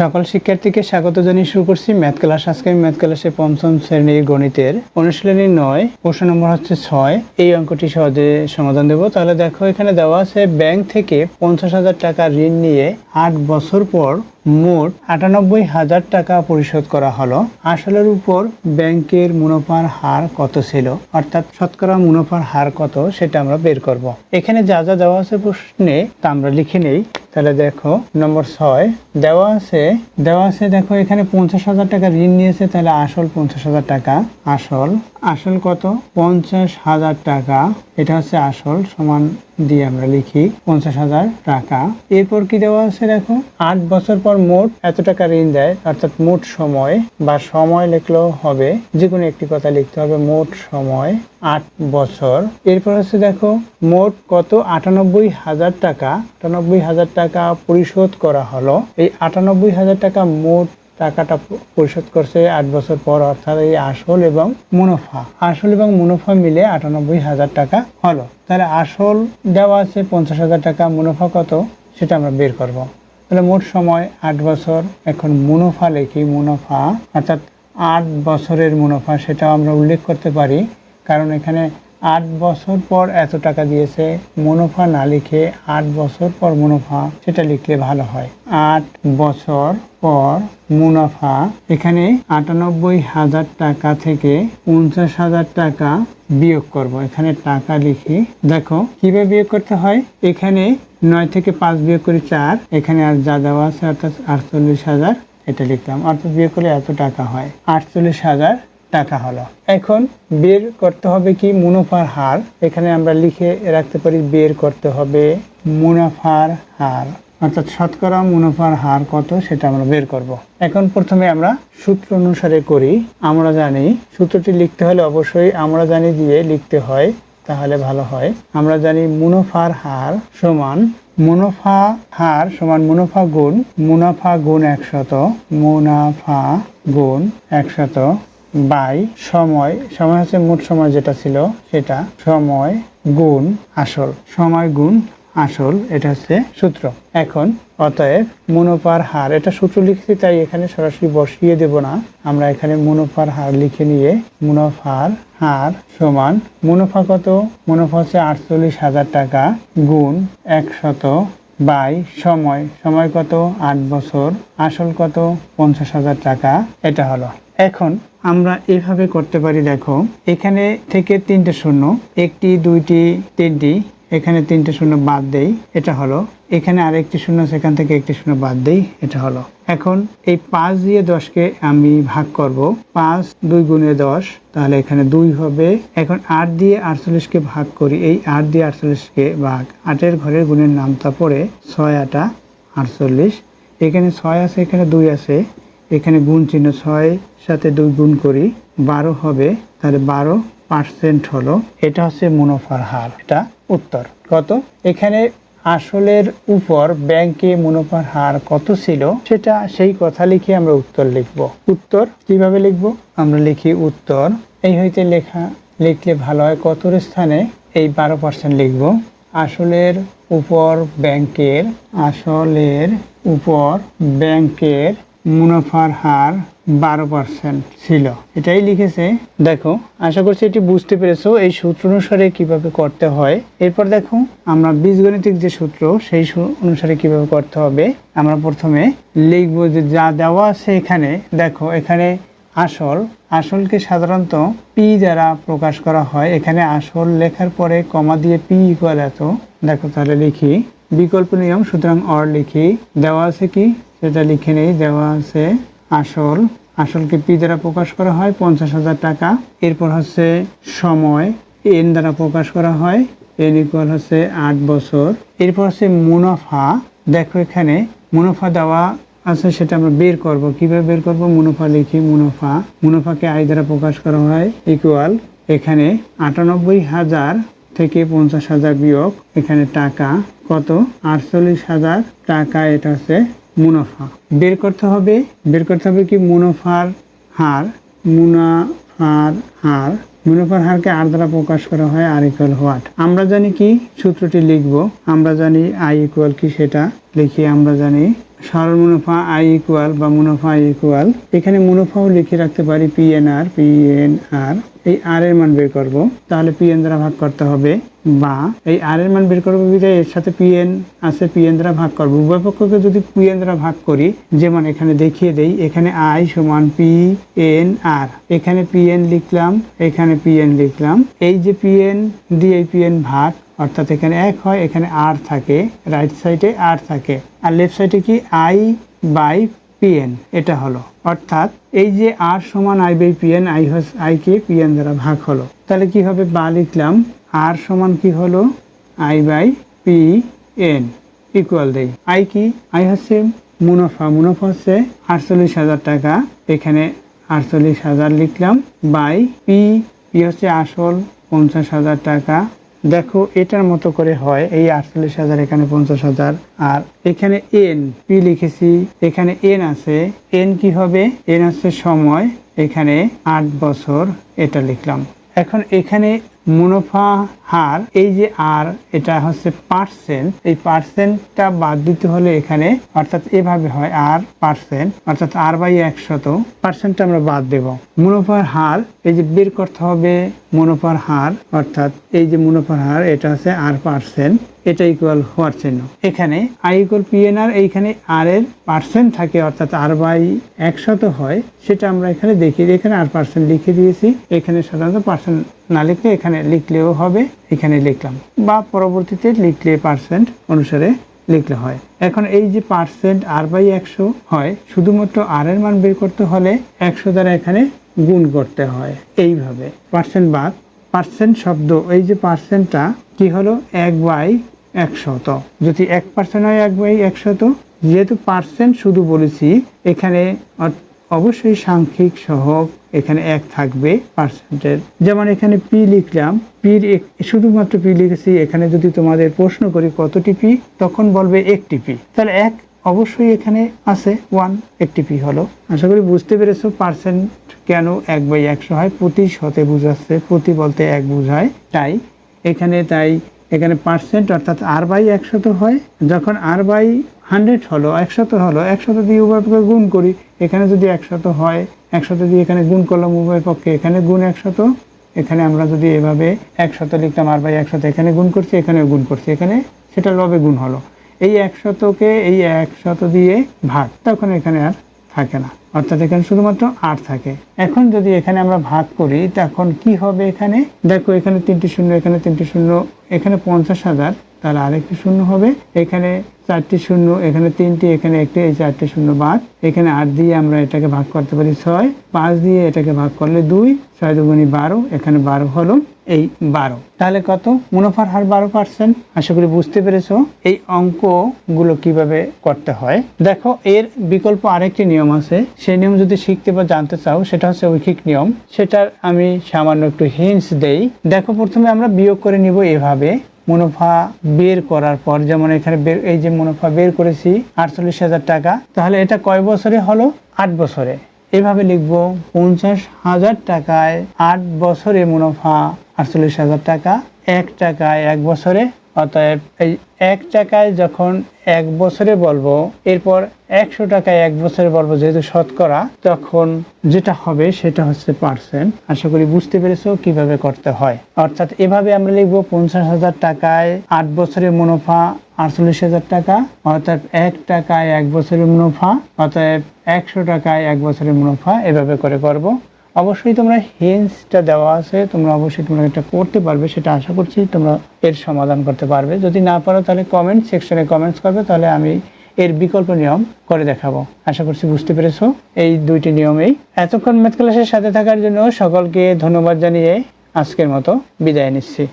সকল শিক্ষার্থীকে স্বাগত জানিয়ে শুরু করছি ম্যাথ ক্লাস। আজকে আমি ম্যাথ ক্লাসে পঞ্চম শ্রেণীর গণিতের অনুশীলনী 9 প্রশ্ন নম্বর হচ্ছে 6। এই অঙ্কটি সহজে সমাধান দেব। তাহলে দেখো এখানে দেওয়া আছে ব্যাংক থেকে 50,000 টাকা ঋণ নিয়ে 8 বছর পর মোট 98,000 টাকা পরিশোধ করা হলো। আসলের উপর ব্যাংকের মুনাফার হার কত ছিল, অর্থাৎ শতকরা মুনাফার হার কত সেটা আমরা বের করব। এখানে যা যা দেওয়া আছে প্রশ্নে তা আমরা লিখে নেই। তাহলে দেখো নম্বর 6 দেওয়া আছে দেখো এখানে 50,000 টাকা ঋণ নিয়েছে, তাহলে আসল 50,000 টাকা। আসল কত? 50,000 টাকা। এটা হচ্ছে আসল, সমান দিয়ে আমরা লিখি 50,000 টাকা। এরপর কি দেওয়া আছে দেখো 8 বছর পর মোট এত টাকা ঋণ দেয়, অর্থাৎ মোট সময় বা সময় লিখলেও হবে, যে কোনো একটি কথা লিখতে হবে। মোট সময় 8 বছর। এরপর হচ্ছে দেখো মোট কত? 98,000 টাকা। 98,000 টাকা পরিশোধ করা হলো। এই 98,000 টাকা মোট টাকাটা পরিশোধ করছে 8 বছর পর, অর্থাৎ এই আসল এবং মুনাফা মিলে 98,000 টাকা হলো। তাহলে আসল দেওয়া আছে 50,000 টাকা, মুনাফা কত সেটা আমরা বের করব। তাহলে মোট সময় 8 বছর। এখন মুনাফা লিখি, মুনাফা অর্থাৎ 8 বছরের মুনাফা, সেটাও আমরা উল্লেখ করতে পারি, কারণ এখানে 8 বছর পর এত টাকা দিয়েছে। মুনাফা না লিখে 8 বছর পর মুনাফা সেটা লিখলে ভালো হয়। 8 বছর পর মুনাফা, এখানে 98,000 টাকা থেকে 50,000 টাকা বিয়োগ করব। এখানে টাকা লিখি। দেখো কিভাবে বিয়োগ করতে হয়। এখানে 9 থেকে 5 বিয়োগ করি 4, এখানে আর যা দেওয়া আছে অর্থাৎ 48,000 এটা লিখলাম, অর্থাৎ বিয়োগ করলে এত টাকা হয়। 48,000 টাকা হলো। এখন বের করতে হবে কি? মুনাফার হার। এখানে আমরা লিখে রাখতে পারি বের করতে হবে মুনাফার হার, অর্থাৎ শতকরা মুনাফার হার কত সেটা আমরা বের করব। এখন প্রথমে আমরা সূত্র অনুসারে করি। আমরা জানি সূত্রটি লিখতে হলে অবশ্যই আমরা জানি দিয়ে লিখতে হয়, তাহলে ভালো হয়। আমরা জানি মুনাফার হার সমান মুনাফা গুণ 100, মুনাফা গুণ 100 বাই সময় হচ্ছে মোট সময় যেটা ছিল সেটা, সময় গুণ আসল, এটা হচ্ছে সূত্র। এখন অতএব মুনাফার হার, এটা সূত্র লিখেছি তাই এখানে সরাসরি বসিয়ে দেব না, আমরা এখানে মুনাফার হার লিখে নিয়ে মুনাফার হার সমান মুনাফা কত? মুনাফা হচ্ছে 48,000 টাকা গুণ 100 বাই সময় কত? 8 বছর, আসল কত? 50,000 টাকা। এটা হলো। এখন আমরা এইভাবে করতে পারি। দেখো এখানে থেকে 3টে শূন্য, 1টি 2টি 3টি, এখানে 3টে শূন্য বাদ দেই, এটা হলো। এখানে আরেকটি শূন্য, সেখান থেকে একটি শূন্য বাদ দেই, এটা হলো। এখন এই 5 দিয়ে 10কে আমি ভাগ করব। 5 2 গুণে 10, তাহলে এখানে 2 হবে। এখন 8 দিয়ে 48কে ভাগ করি। এই 8 দিয়ে 48কে ভাগ, 8-এর ঘরের গুণের নামতা পড়ে 6 8 48। এখানে 6 আছে, এখানে 2 আছে, এখানে গুণ চিহ্ন, 6 সাথে 2 গুণ করি 12 হবে, তাহলে 12% হলো। এটা হচ্ছে মুনাফার হার। এটা উত্তর। কত? এখানে আসলের উপর ব্যাংকে মুনাফার হার কত ছিল সেটা, সেই কথা লিখে আমরা উত্তর লিখব। উত্তর কিভাবে লিখব? আমরা লিখি উত্তর এই হইতে লিখলে ভালো হয়। কতর স্থানে এই 12% লিখব। আসলের উপর ব্যাংকের মুনাফার হার 12% ছিল, এটাই লিখেছে। দেখো আশা করছি এটি বুঝতে পেরেছো এই সূত্র অনুসারে কিভাবে করতে হয়। এরপর দেখো আমরা বীজগণিতিক যে সূত্র, সেই অনুসারে কিভাবে করতে হবে। আমরা প্রথমে লিখব যে যা দেওয়া আছে এখানে। দেখো এখানে আসলকে সাধারণত পি দ্বারা প্রকাশ করা হয়। এখানে আসল লেখার পরে কমা দিয়ে পি ইকুয়াল এত। দেখো তাহলে লিখি বিকল্প নিয়ম, সুতরাং অর লিখি। দেওয়া আছে কি সেটা লিখে নেই। দেওয়া আছে আসলকে পি দ্বারা প্রকাশ করা হয় 50,000 টাকা। এরপর হচ্ছে সময় এন দ্বারা প্রকাশ করা হয়, এন ইকুয়াল হচ্ছে 8 বছর। এরপর হচ্ছে মুনাফা। দেখো এখানে মুনাফা দেওয়া আছে, সেটা আমরা বের করব। কিভাবে বের করব? মুনাফা লিখি। মুনাফাকে আই দ্বারা প্রকাশ করা হয় ইকুয়াল, এখানে 98,000 থেকে 50,000 বিয়োগ, এখানে টাকা কত? 48,000 টাকা। এটা হচ্ছে মুনাফা। বের করতে হবে কি? মুনাফার হারকে আর দ্বারা প্রকাশ করা হয়, আর ইকুয়াল হোয়াট। আমরা জানি কি সূত্রটি লিখব। আমরা জানি আই ইকুয়াল কি সেটা লিখি। আমরা জানি সরল মুনাফা আই ইকুয়াল বা মুনাফা আই ইকুয়াল, এখানে মুনাফাও লিখে রাখতে পারি পিএনআর। এই আর এর মান বের করব, তাহলে পিএন দ্বারা ভাগ করতে হবে, বা এই আর এর মান বের করবো বিধায় এর সাথে পিএন আছে, পিএন দ্বারা ভাগ করবো। উভয় পক্ষকে যদি পিএন দ্বারা ভাগ করি, যেমন এখানে দেখিয়ে দেই, এখানে আই সমান পিএন আর, এখানে পিএন লিখলাম, এখানে পিএন লিখলাম। এই যে পিএন দিয়ে এই পিএন ভাগ, অর্থাৎ এখানে 1 হয়, এখানে আর থাকে, রাইট সাইডে আর থাকে, আর লেফট সাইডে কি আই বাই পিএন, এটা হলো। অর্থাৎ এই যে আর সমান আই বাই পিএন, আই কে পিএন দ্বারা ভাগ হলো, তাহলে কি হবে, বা লিখলাম আর সমান কি হলো I by P N equal দেই আই কি, আই হচ্ছে মুনাফা, মুনাফা হচ্ছে 48,000 টাকা, এখানে 48,000 লিখলাম, বাই পি হচ্ছে আসল 50,000 টাকা। দেখো এটার মতো করে হয়, এই 48,000 এখানে 50,000, আর এখানে এন পি লিখেছি, এখানে এন আছে, এন কি হবে, এন হচ্ছে সময়, এখানে 8 বছর, এটা লিখলাম। এখন এখানে মুনাফা হার, এই যে আর, এটা হচ্ছে পার্সেন্ট, এই পার্সেন্টটা বাদ দিতে হলে এখানে, অর্থাৎ এভাবে হয় আর পার্সেন্ট, অর্থাৎ আর বাই 100, পার্সেন্টটা আমরা বাদ দেব। মুনাফার হার এই যে বের করতে হবে, মুনাফার হার, অর্থাৎ এই যে মুনাফার হার, এটা হচ্ছে আর পার্সেন্ট, এটা ইকুয়াল হওয়ার চিহ্ন। এখানে আই ইকুয়াল পিএনআর, এইখানে আর এর পার্সেন্ট থাকে, অর্থাৎ আর বাই 100 হয়, সেটা আমরা এখানে দেখি, এখানে আর পার্সেন্ট লিখে দিয়েছি, এখানে সাধারণত পার্সেন্ট না লিখলে এখানে লিখলেও হবে, এখানে লিখলাম, বা পরবর্তীতে লিখলে পার্সেন্ট অনুসারে লিখলে হয়। এখন এই যে পার্সেন্ট আর বাই 100 হয়, শুধুমাত্র আর এর মান বের করতে হলে 100 দ্বারা এখানে গুণ করতে হয়, এইভাবে পার্সেন্ট বাদ পার্সেন্ট শব্দ, এই যে পার্সেন্টটা কি হলো 1/100, যদি 1% হয় 1/100, যেহেতু পার্সেন্ট শুধু বলেছি, এখানে অবশ্যই সাংখ্যিক সহগ এখানে 1 থাকবে পার্সেন্টের। যেমন এখানে পি লিখলাম, পির শুধুমাত্র পি লিখেছি, এখানে যদি তোমাদের প্রশ্ন করি কতটি পি, তখন বলবে 1টি পি, তাহলে 1 অবশ্যই এখানে আছে, 1 একটি পি হলো। আশা করি বুঝতে পেরেছো পার্সেন্ট কেন 1/100 হয়, প্রতি শতে বুঝাচ্ছে, প্রতি বলতে 1 বুঝায়, তাই এখানে পার্সেন্ট অর্থাৎ আর বাই 100 হয়, যখন আর বাই 100 হলো 100 হলো, 100 দিয়ে উভয় পক্ষে গুণ করি, এখানে যদি 100 হয়, 100 দিয়ে এখানে গুণ করলাম উভয় পক্ষে, এখানে গুণ 100, এখানে আমরা যদি এভাবে 100 লিখতাম, আর বাই 100 এখানে গুণ করছি, এখানেও গুণ করছি, এখানে সেটা লবে গুণ হলো, এই 100কে এই 100 দিয়ে ভাগ, তখন এখানে আর থাকে না, অর্থাৎ এখানে শুধুমাত্র আর থাকে। এখন যদি এখানে আমরা ভাগ করি, তখন কি হবে, এখানে দেখো, এখানে 3টি শূন্য, এখানে 3টি শূন্য, এখানে 50,000, তাহলে আরেকটি শূন্য হবে, এখানে 4টি শূন্য, এখানে 3টি, এখানে একটি, এই 4টি শূন্য বাদ, এখানে 8 দিয়ে আমরা এটাকে ভাগ করতে পারি 6, 5 দিয়ে এটাকে ভাগ করলে 2, 6 দুগুণী 12, এখানে 12 হলো, এই 12, তাহলে কত, মুনাফার হার 12%। আশা করি বুঝতে পেরেছো এই অঙ্কগুলো কিভাবে করতে হয়। দেখো এর বিকল্প আরেকটি নিয়ম আছে, সেই নিয়ম যদি শিখতে বা জানতে চাও, সেটা হচ্ছে ঐকিক নিয়ম, সেটার আমি সামান্য একটু হিন্টস দেই। দেখো প্রথমে আমরা বিয়োগ করে নিব এভাবে, মুনাফা বের করার পর, যেমন এখানে এই যে মুনাফা বের করেছি 48,000 টাকা, তাহলে এটা কয় বছরে হলো, 8 বছরে, এভাবে লিখবো 50,000 টাকায় 8 বছরে মুনাফা 48,000 টাকা, 1 টাকায় 1 বছরে, অতএব এই 1 টাকায় যখন 1 বছরে বলবো, এরপর 100 টাকায় 1 বছরে বলবো, যেহেতু শতকরা, তখন যেটা হবে সেটা হচ্ছে পার্সেন্ট। আশা করি বুঝতে পেরেছো কিভাবে করতে হয়। অর্থাৎ এভাবে আমরা লিখবো 50,000 টাকায় 8 বছরের মুনাফা 48,000 টাকা, অর্থাৎ 1 টাকায় 1 বছরের মুনাফা, অতএব 100 টাকায় 1 বছরের মুনাফা, এভাবে করে করব। অবশ্যই তোমরা হিন্টসটা দেওয়া আছে, তোমরা অবশ্যই তোমরা এটা করতে পারবে, সেটা আশা করছি তোমরা এর সমাধান করতে পারবে। যদি না পারো তাহলে কমেন্ট সেকশনে কমেন্টস করবে, তাহলে আমি এর বিকল্প নিয়ম করে দেখাবো। আশা করছি বুঝতে পেরেছো এই 2টি নিয়মেই। এতক্ষণ ম্যাথ ক্লাসের সাথে থাকার জন্য সকলকে ধন্যবাদ জানিয়ে আজকের মতো বিদায় নিচ্ছি।